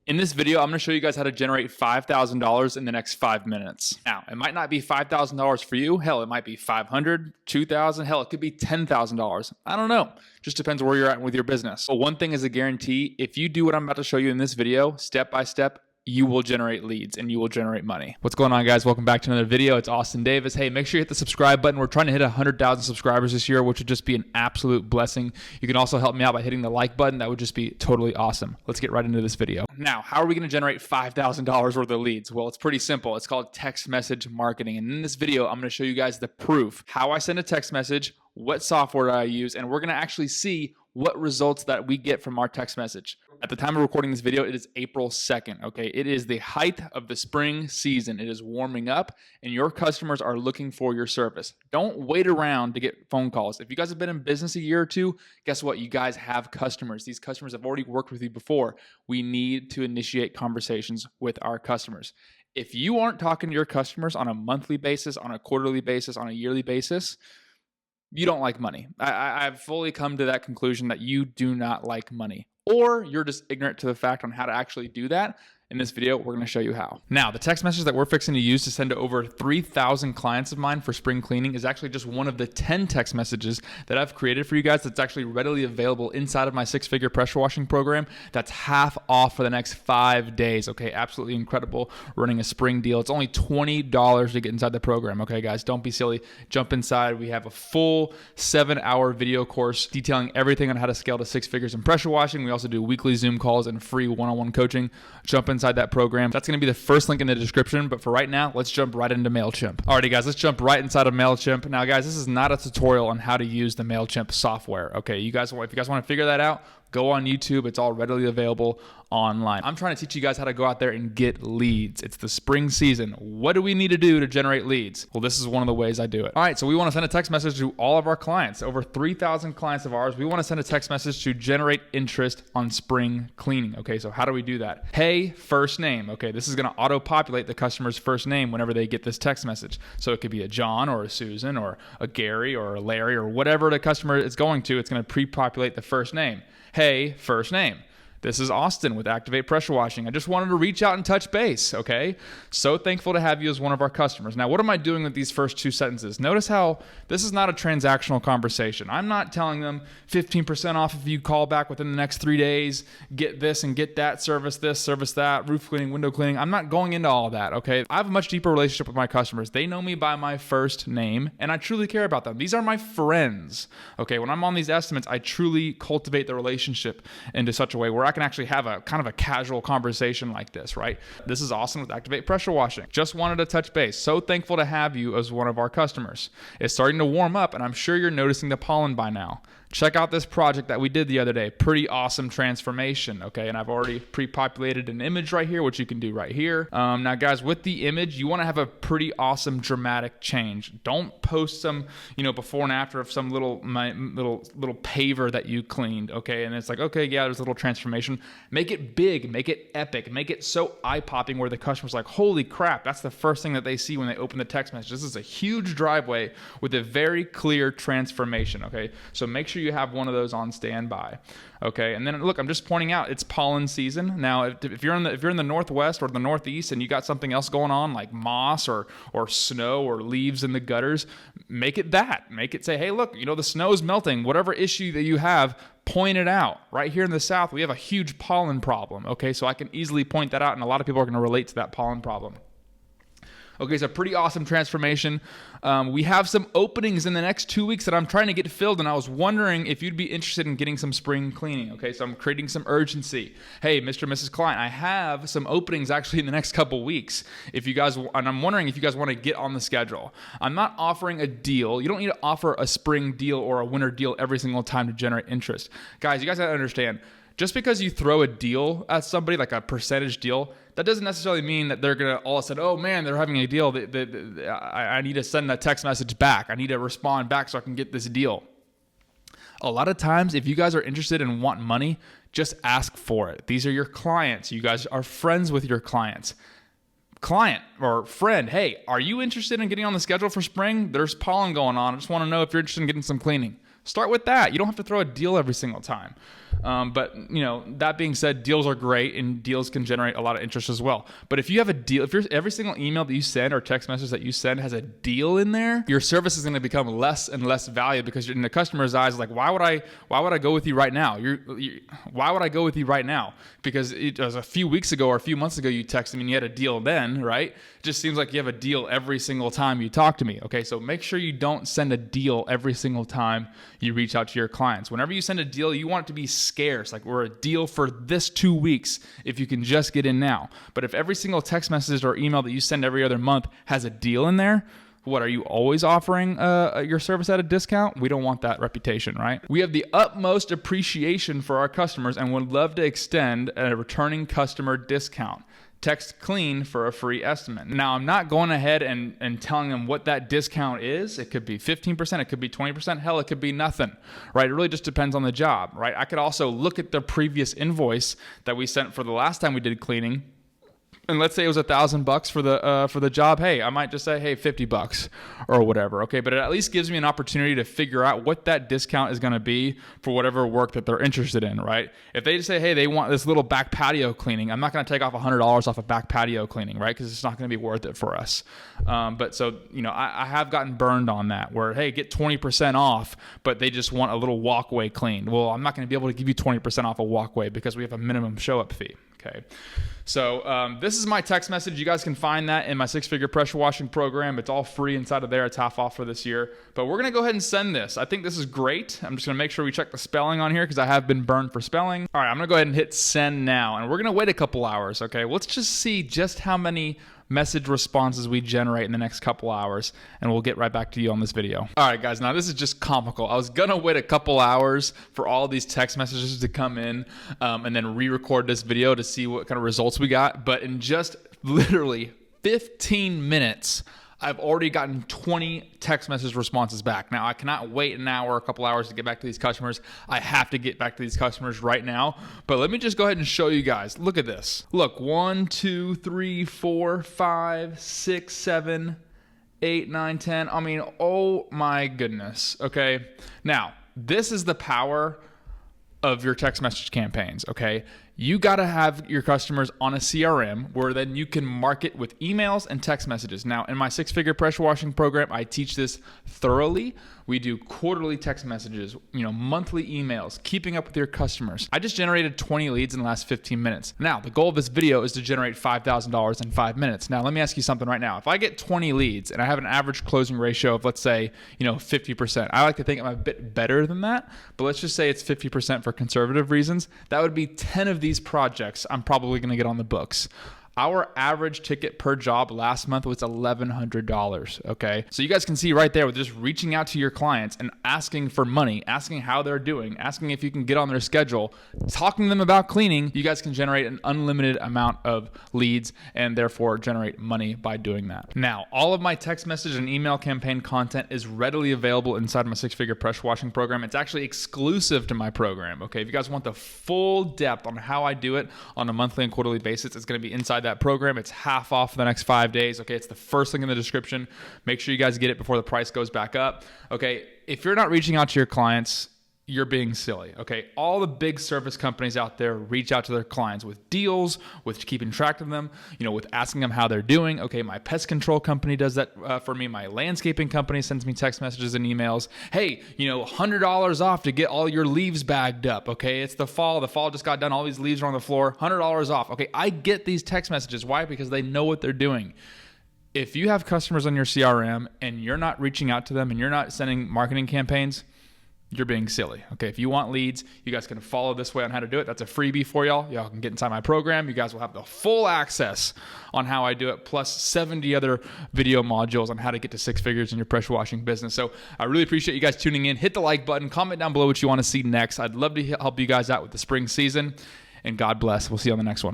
In this video, I'm going to show you guys how to generate $5,000 in the next 5 minutes. Now, it might not be $5,000 for you. Hell, it might be $500, $2,000. Hell, it could be $10,000. I don't know. Just depends where you're at with your business. But one thing is a guarantee. If you do what I'm about to show you in this video, step by step, you will generate leads and you will generate money. What's going on, guys? Welcome back to another video. It's Austin Davis. Hey, make sure you hit the subscribe button. We're trying to hit 100,000 subscribers this year, which would just be an absolute blessing. You can also help me out by hitting the like button. That would just be totally awesome. Let's get right into this video. Now, how are we going to generate $5,000 worth of leads? Well, it's pretty simple. It's called text message marketing. And in this video, I'm going to show you guys the proof, how I send a text message, what software I use, and we're going to actually see what results that we get from our text message. At the time of recording this video, it is April 2nd, okay? It is the height of the spring season. It is warming up, and your customers are looking for your service. Don't wait around to get phone calls. If you guys have been in business a year or two, guess what? You guys have customers. These customers have already worked with you before. We need to initiate conversations with our customers. If you aren't talking to your customers on a monthly basis, on a quarterly basis, on a yearly basis, you don't like money. I've fully come to that conclusion that you do not like money, or you're just ignorant to the fact on how to actually do that. In this video, we're going to show you how. Now, the text message that we're fixing to use to send to over 3,000 clients of mine for spring cleaning is actually just one of the 10 text messages that I've created for you guys that's actually readily available inside of my 6-figure pressure washing program. That's half off for the next 5 days. Okay, absolutely incredible. Running a spring deal. It's only $20 to get inside the program. Okay, guys, don't be silly. Jump inside. We have a full 7-hour video course detailing everything on how to scale to 6 figures in pressure washing. We also do weekly Zoom calls and free one-on-one coaching. Jump inside that program. That's going to be the first link in the description. But for right now, let's jump right into MailChimp. Alrighty, guys, let's jump right inside of MailChimp. Now, guys, this is not a tutorial on how to use the MailChimp software. Okay, if you guys want to figure that out, go on YouTube. It's all readily available online. I'm trying to teach you guys how to go out there and get leads. It's the spring season. What do we need to do to generate leads? Well, this is one of the ways I do it. All right, so we want to send a text message to all of our clients. Over 3,000 clients of ours. We want to send a text message to generate interest on spring cleaning. Okay, so how do we do that? Hey, first name. Okay, this is going to auto-populate the customer's first name whenever they get this text message. So it could be a John or a Susan or a Gary or a Larry or whatever the customer is going to. It's going to pre-populate the first name. Hey, first name. This is Austin with Activate Pressure Washing. I just wanted to reach out and touch base, okay? So thankful to have you as one of our customers. Now, what am I doing with these first 2 sentences? Notice how this is not a transactional conversation. I'm not telling them 15% off if you call back within the next 3 days, get this and get that, service this, service that, roof cleaning, window cleaning. I'm not going into all of that, okay? I have a much deeper relationship with my customers. They know me by my first name, and I truly care about them. These are my friends, okay? When I'm on these estimates, I truly cultivate the relationship into such a way where I can actually have a kind of a casual conversation like this, right? This is Austin with Activate Pressure Washing. Just wanted to touch base. So thankful to have you as one of our customers. It's starting to warm up, and I'm sure you're noticing the pollen by now. Check out this project that we did the other day. Pretty awesome transformation, okay? And I've already pre-populated an image right here, which you can do right here. Now, guys, with the image, you want to have a pretty awesome dramatic change. Don't post some, before and after of some little paver that you cleaned, okay? And it's like, okay, yeah, there's a little transformation. Make it big, make it epic, make it so eye-popping where the customer's like, holy crap, that's the first thing that they see when they open the text message. This is a huge driveway with a very clear transformation, okay? So make sure you have one of those on standby. Okay, and then look, I'm just pointing out it's pollen season. Now, if you're in the Northwest or the Northeast and you got something else going on like moss or snow or leaves in the gutters, make it that. Make it say, hey, look, the snow is melting. Whatever issue that you have, point it out. Right here in the South, we have a huge pollen problem. Okay, so I can easily point that out, and a lot of people are going to relate to that pollen problem. Okay, so pretty awesome transformation. We have some openings in the next 2 weeks that I'm trying to get filled, and I was wondering if you'd be interested in getting some spring cleaning. Okay, so I'm creating some urgency. Hey, Mr. and Mrs. Client, I have some openings actually in the next couple weeks. And I'm wondering if you guys want to get on the schedule. I'm not offering a deal. You don't need to offer a spring deal or a winter deal every single time to generate interest. Guys, you guys got to understand, just because you throw a deal at somebody, like a percentage deal, that doesn't necessarily mean that they're going to all of a sudden, oh man, they're having a deal. I need to send a text message back. I need to respond back so I can get this deal. A lot of times, if you guys are interested and want money, just ask for it. These are your clients. You guys are friends with your clients. Client or friend, hey, are you interested in getting on the schedule for spring? There's pollen going on. I just want to know if you're interested in getting some cleaning. Start with that. You don't have to throw a deal every single time. But that being said, deals are great and deals can generate a lot of interest as well. But if you have a deal, if every single email that you send or text message that you send has a deal in there, your service is going to become less and less valuable, because in the customer's eyes, like, why would I go with you right now? Why would I go with you right now? Because it was a few weeks ago or a few months ago you texted me and you had a deal then, right? It just seems like you have a deal every single time you talk to me. Okay, so make sure you don't send a deal every single time you reach out to your clients. Whenever you send a deal, you want it to be scarce. Like, we're a deal for this 2 weeks if you can just get in now. But if every single text message or email that you send every other month has a deal in there, what, are you always offering your service at a discount? We don't want that reputation, right? We have the utmost appreciation for our customers and would love to extend a returning customer discount. Text clean for a free estimate. Now, I'm not going ahead and telling them what that discount is. It could be 15%, it could be 20%, hell, it could be nothing, right? It really just depends on the job, right? I could also look at the previous invoice that we sent for the last time we did cleaning, and let's say it was $1,000 for the job. Hey, I might just say, hey, $50 or whatever. Okay, but it at least gives me an opportunity to figure out what that discount is going to be for whatever work that they're interested in, right? If they just say, hey, they want this little back patio cleaning, I'm not going to take off $100 off of back patio cleaning, right? Because it's not going to be worth it for us. But so, I have gotten burned on that, where, hey, get 20% off, but they just want a little walkway cleaned. Well, I'm not going to be able to give you 20% off a walkway because we have a minimum show up fee. Okay. So this is my text message. You guys can find that in my 6-figure pressure washing program. It's all free inside of there. It's half off for this year. But we're going to go ahead and send this. I think this is great. I'm just going to make sure we check the spelling on here because I have been burned for spelling. All right, I'm going to go ahead and hit send now. And we're going to wait a couple hours, okay? Let's just see just how many message responses we generate in the next couple hours, and we'll get right back to you on this video. All right, guys, now this is just comical. I was gonna wait a couple hours for all these text messages to come in and then re-record this video to see what kind of results we got, but in just literally 15 minutes, I've already gotten 20 text message responses back. Now, I cannot wait an hour, a couple hours to get back to these customers. I have to get back to these customers right now. But let me just go ahead and show you guys. Look at this. Look, 1, 2, 3, 4, 5, 6, 7, 8, 9, 10. I mean, oh my goodness. Okay. Now, this is the power of your text message campaigns. Okay. You got to have your customers on a CRM where then you can market with emails and text messages. Now, in my 6-figure pressure washing program, I teach this thoroughly. We do quarterly text messages, monthly emails, keeping up with your customers. I just generated 20 leads in the last 15 minutes. Now, the goal of this video is to generate $5,000 in 5 minutes. Now, let me ask you something right now. If I get 20 leads and I have an average closing ratio of, let's say, 50%, I like to think I'm a bit better than that, but let's just say it's 50% for conservative reasons. That would be 10 of these projects I'm probably going to get on the books. Our average ticket per job last month was $1,100, okay? So you guys can see right there with just reaching out to your clients and asking for money, asking how they're doing, asking if you can get on their schedule, talking to them about cleaning, you guys can generate an unlimited amount of leads and therefore generate money by doing that. Now, all of my text message and email campaign content is readily available inside my 6-figure pressure washing program. It's actually exclusive to my program, okay? If you guys want the full depth on how I do it on a monthly and quarterly basis, it's going to be inside that program. It's half off for the next 5 days. Okay, it's the first link in the description. Make sure you guys get it before the price goes back up. Okay, if you're not reaching out to your clients, you're being silly. Okay, all the big service companies out there reach out to their clients with deals, with keeping track of them, with asking them how they're doing. Okay, my pest control company does that for me. My landscaping company sends me text messages and emails. Hey, $100 off to get all your leaves bagged up. Okay, it's the fall. The fall just got done. All these leaves are on the floor. $100 off. Okay, I get these text messages. Why? Because they know what they're doing. If you have customers on your CRM and you're not reaching out to them and you're not sending marketing campaigns, you're being silly. Okay, if you want leads, you guys can follow this way on how to do it. That's a freebie for y'all. Y'all can get inside my program. You guys will have the full access on how I do it, plus 70 other video modules on how to get to 6 figures in your pressure washing business. So I really appreciate you guys tuning in. Hit the like button. Comment down below what you want to see next. I'd love to help you guys out with the spring season. And God bless. We'll see you on the next one.